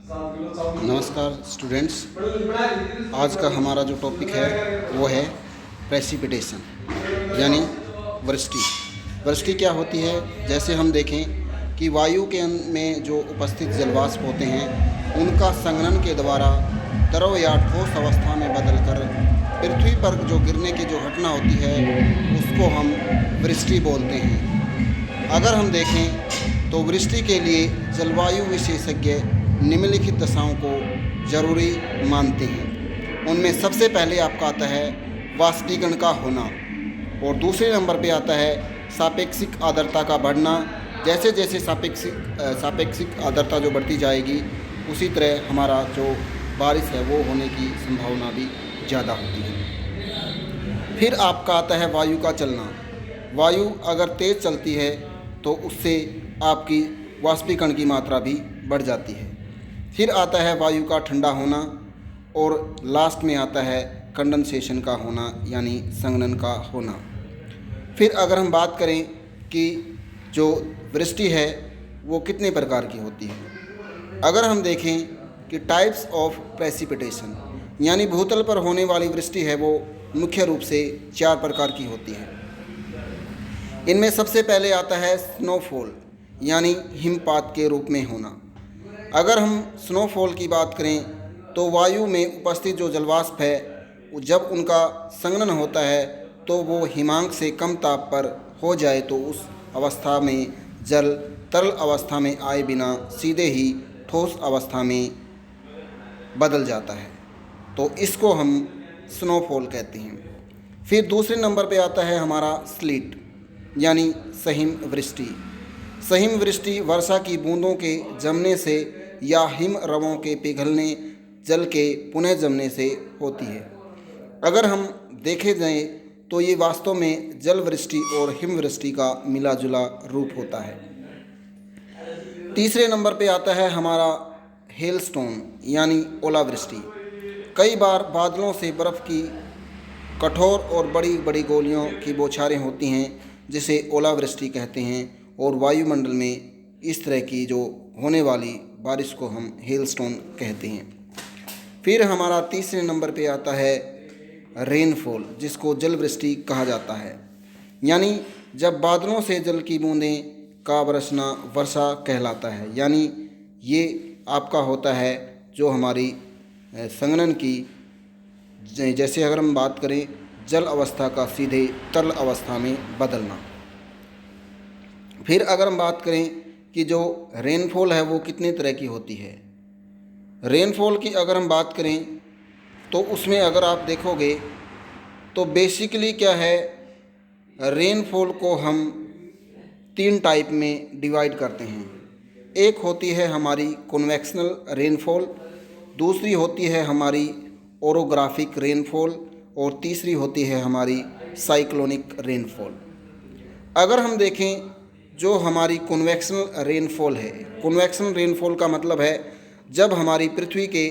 नमस्कार स्टूडेंट्स। आज का हमारा जो टॉपिक है वो है प्रेसिपिटेशन यानी वृष्टि। वृष्टि क्या होती है? जैसे हम देखें कि वायु के में जो उपस्थित जलवाष्प होते हैं उनका संघनन के द्वारा द्रव या ठोस अवस्था में बदलकर पृथ्वी पर जो गिरने की जो घटना होती है उसको हम वृष्टि बोलते हैं। अगर हम देखें तो वृष्टि के लिए जलवायु विशेषज्ञ निम्नलिखित दशाओं को जरूरी मानते हैं। उनमें सबसे पहले आपका आता है वाष्पीकरण का होना, और दूसरे नंबर पे आता है सापेक्षिक आर्द्रता का बढ़ना। जैसे जैसे सापेक्षिक आर्द्रता जो बढ़ती जाएगी उसी तरह हमारा जो बारिश है वो होने की संभावना भी ज़्यादा होती है। फिर आपका आता है वायु का चलना। वायु अगर तेज़ चलती है तो उससे आपकी वाष्पीकरण की मात्रा भी बढ़ जाती है। फिर आता है वायु का ठंडा होना, और लास्ट में आता है कंडेंसेशन का होना यानी संघनन का होना। फिर अगर हम बात करें कि जो वृष्टि है वो कितने प्रकार की होती है, अगर हम देखें कि टाइप्स ऑफ प्रेसिपिटेशन यानी भूतल पर होने वाली वृष्टि है वो मुख्य रूप से 4 प्रकार की होती है। इनमें सबसे पहले आता है स्नोफॉल यानी हिमपात के रूप में होना। अगर हम स्नोफॉल की बात करें तो वायु में उपस्थित जो जलवाष्प है जब उनका संघनन होता है तो वो हिमांक से कम ताप पर हो जाए तो उस अवस्था में जल तरल अवस्था में आए बिना सीधे ही ठोस अवस्था में बदल जाता है, तो इसको हम स्नोफॉल कहते हैं। फिर दूसरे नंबर पे आता है हमारा स्लीट यानी सहिम वृष्टि। सहिम वृष्टि वर्षा की बूंदों के जमने से या हिम रवों के पिघलने जल के पुनः जमने से होती है। अगर हम देखे जाए तो ये वास्तव में जल वृष्टि और हिमवृष्टि का मिला जुला रूप होता है। तीसरे नंबर पे आता है हमारा हेलस्टोन यानी ओलावृष्टि। कई बार बादलों से बर्फ़ की कठोर और बड़ी बड़ी गोलियों की बौछारें होती हैं जिसे ओलावृष्टि कहते हैं, और वायुमंडल में इस तरह की जो होने वाली बारिश को हम हेलस्टोन कहते हैं। फिर हमारा तीसरे नंबर पे आता है रेनफॉल जिसको जल वृष्टि कहा जाता है, यानी जब बादलों से जल की बूंदें का बरसना वर्षा कहलाता है। यानी ये आपका होता है जो हमारी संघनन की, जैसे अगर हम बात करें जल अवस्था का सीधे तरल अवस्था में बदलना। फिर अगर हम बात करें कि जो रेनफॉल है वो कितने तरह की होती है, रेनफॉल की अगर हम बात करें तो उसमें अगर आप देखोगे तो बेसिकली क्या है, रेनफॉल को हम 3 टाइप में डिवाइड करते हैं। एक होती है हमारी कन्वेक्शनल रेनफॉल, दूसरी होती है हमारी ओरोग्राफिक रेनफॉल, और तीसरी होती है हमारी साइक्लोनिक रेनफॉल। अगर हम देखें जो हमारी कन्वेक्शनल रेनफॉल है, कन्वेक्शनल रेनफॉल का मतलब है जब हमारी पृथ्वी के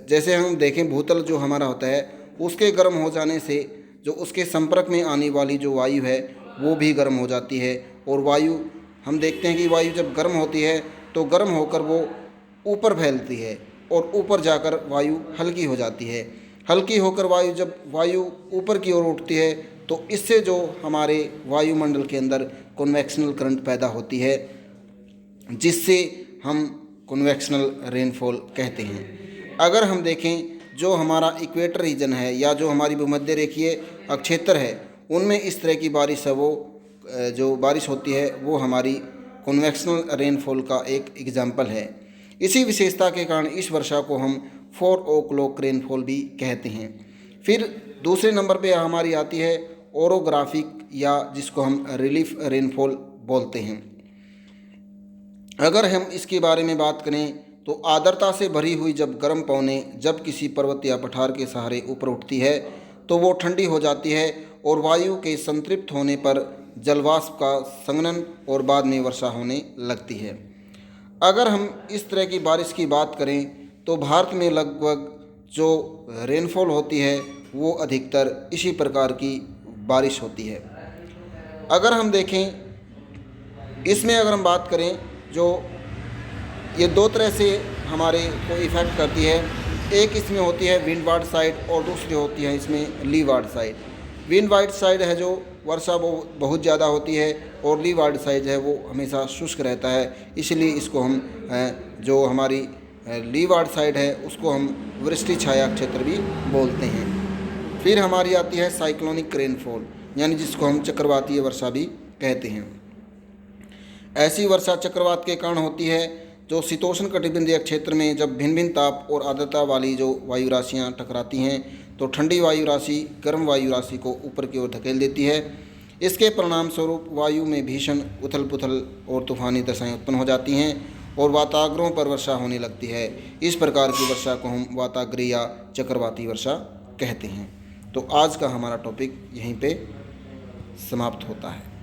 जैसे हम देखें भूतल जो हमारा होता है उसके गर्म हो जाने से जो उसके संपर्क में आने वाली जो वायु है वो भी गर्म हो जाती है, और वायु हम देखते हैं कि वायु जब गर्म होती है तो गर्म होकर वो ऊपर फैलती है और ऊपर जाकर वायु हल्की हो जाती है। हल्की होकर जब वायु ऊपर की ओर उठती है तो इससे जो हमारे वायुमंडल के अंदर कन्वेक्शनल करंट पैदा होती है जिससे हम कन्वेक्शनल रेनफॉल कहते हैं। अगर हम देखें जो हमारा इक्वेटर रीजन है या जो हमारी भूमध्य रेखीय क्षेत्र है उनमें इस तरह की बारिश है वो जो बारिश होती है वो हमारी कन्वेक्शनल रेनफॉल का एक एग्जाम्पल है। इसी विशेषता के कारण इस वर्षा को हम 4 o'clock रेनफॉल भी कहते हैं। फिर दूसरे नंबर पे हमारी आती है ओरोग्राफिक या जिसको हम रिलीफ रेनफॉल बोलते हैं। अगर हम इसके बारे में बात करें तो आर्द्रता से भरी हुई जब गर्म पवनें जब किसी पर्वत या पठार के सहारे ऊपर उठती है तो वो ठंडी हो जाती है और वायु के संतृप्त होने पर जलवाष्प का संघनन और बाद में वर्षा होने लगती है। अगर हम इस तरह की बारिश की बात करें तो भारत में लगभग जो रेनफॉल होती है वो अधिकतर इसी प्रकार की बारिश होती है। अगर हम देखें इसमें अगर हम बात करें जो ये 2 तरह से हमारे को इफ़ेक्ट करती है। एक इसमें होती है विंडवार्ड साइड और दूसरी होती है इसमें लीवार्ड साइड। विंडवार्ड साइड है जो वर्षा वो बहुत ज़्यादा होती है और लीवार्ड साइड है वो हमेशा शुष्क रहता है, इसलिए इसको हम जो हमारी लीवार्ड साइड है उसको हम वृष्टि छाया क्षेत्र भी बोलते हैं। फिर हमारी आती है साइक्लोनिक रेनफॉल, यानी जिसको हम चक्रवातीय वर्षा भी कहते हैं। ऐसी वर्षा चक्रवात के कारण होती है जो शीतोष्ण कटिबंधीय क्षेत्र में जब भिन्न भिन्न ताप और आर्द्रता वाली जो वायु राशियाँ टकराती हैं तो ठंडी वायु राशि गर्म वायु राशि को ऊपर की ओर धकेल देती है। इसके परिणाम स्वरूप वायु में भीषण उथल पुथल और तूफानी दशाएं उत्पन्न हो जाती हैं और वाताग्रों पर वर्षा होने लगती है। इस प्रकार की वर्षा को हम वाताग्रीय या चक्रवाती वर्षा कहते हैं। तो आज का हमारा टॉपिक यहीं पे समाप्त होता है।